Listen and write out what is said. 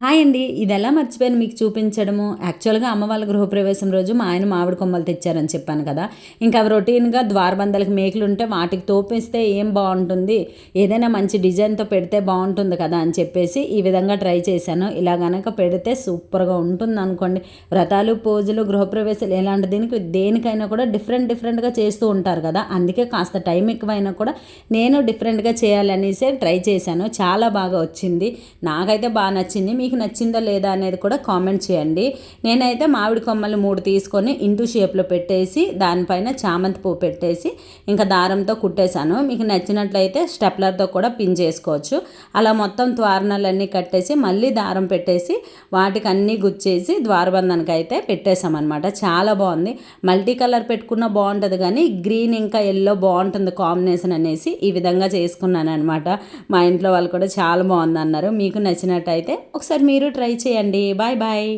Hi అండి. ఇదెలా మర్చిపోయాను మీకు చూపించడము. యాక్చువల్‌గా అమ్మ వాళ్ళ గృహప్రవేశం రోజు మా ఆయన మామిడి కొమ్మలు తెచ్చారని చెప్పాను కదా! ఇంకా అవి రొటీన్‌గా ద్వారబంధాలకి మేకులుంటే వాటికి తోపేస్తే ఏం బావుంటుంది, ఏదైనా మంచి డిజైన్‌తో పెడితే బావుంటుంది కదా అని చెప్పేసి ఈ విధంగా ట్రై చేశాను. ఇలా గనక పెడితే సూపర్‌గా ఉంటుందనుకోండి. వ్రతాలు, పూజలు, గృహప్రవేశాలు ఇలాంటి దేనికైనా కూడా డిఫరెంట్‌గా చేస్తూ ఉంటారు కదా! అందుకే కాస్త టైం ఎక్కువైనా కూడా నేను డిఫరెంట్‌గా చేయాలనేసే ట్రై చేశాను. చాలా బాగా వచ్చింది. నాకైతే నచ్చింది. మీకు నచ్చిందో లేదా అనేది కూడా కామెంట్ చేయండి. నేనైతే మామిడి కొమ్మలు 3 తీసుకొని ఇంటూ షేప్లో పెట్టేసి దానిపైన చామంతి పువ్వు పెట్టేసి ఇంకా దారంతో కుట్టేశాను. మీకు నచ్చినట్లయితే స్టెప్లర్తో కూడా పిన్ చేసుకోవచ్చు. అలా మొత్తం తోరణాలన్నీ కట్టేసి మళ్ళీ దారం పెట్టేసి వాటికి అన్నీ గుచ్చేసి ద్వారబంధానికి అయితే పెట్టేశామన్నమాట. చాలా బాగుంది. మల్టీ కలర్ పెట్టుకున్న బాగుంటుంది, కానీ గ్రీన్ ఇంకా ఎల్లో బాగుంటుంది కాంబినేషన్ అనేసి ఈ విధంగా చేసుకున్నాను అనమాట. మా ఇంట్లో వాళ్ళు కూడా చాలా బాగుంది అన్నారు. మీకు నచ్చినట్టయితే ఒకసారి మీరు ట్రై చేయండి. Bye bye.